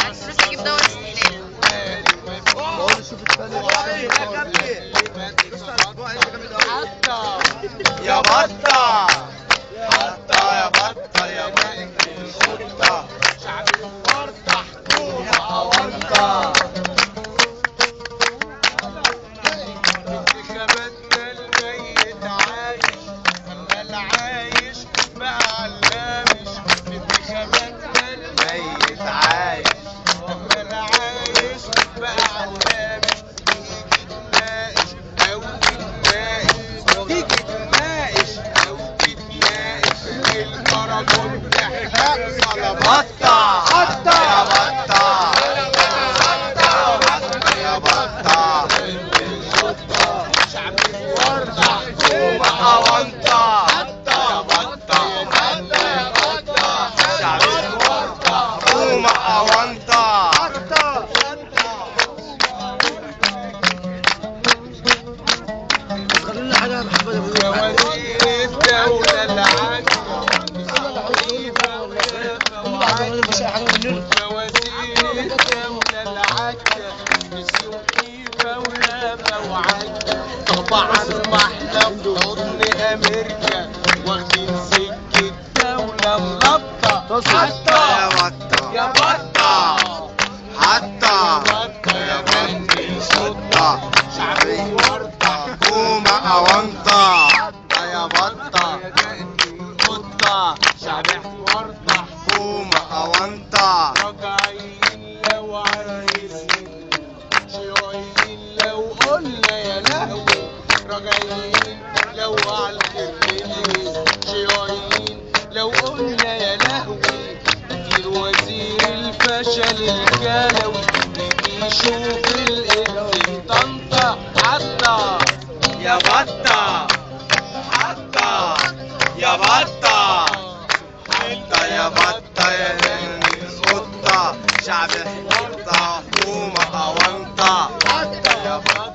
معاك فلوس تجيب دواء الاستحلال. بقول شوف الثاني يا بطة حطة يا بطة يا بنت القطة شعب الوردة حكومة أونطة انتخاباتنا الميت عايش أما العايش بقى علامش انتخاباتنا الميت عايش أما العايش بقى علامش تيجي تناقش أو تتناقش الكركون تحرق بطة حطة يا بطة حطة يا بطة شعب الوردة حكومة أونطة حطة يا بطة شعب الوردة حكومة أونطة خلينا حاجه يا محمد ابو وزير الدولة العدل مش اي حاجه مننا. وزير الدولة العدل مسيوكيفة ولافة وعدل طبعا محلى في حضن أمريكا واخدين سكة دولة ملطة حتى يا بطة يا بطة حتى يا بنت القطة شعب الوردة حكومة أونطة حتى يا بطة القطة شعب الوردة حكومة أونطة راجعين لو عايزين شيوعيين لو قلنا يا لهوي راجعين لو عالخربين شيوعيين لو قلنا يا لهوي كتير وزير الفشل الكلوي يجي يشوف الإبن طنطا حتى يا بطة حتى يا بطة حتى يا بطة يا بنت القطة شعب الوردة حكومة أونطة حتى يا بطة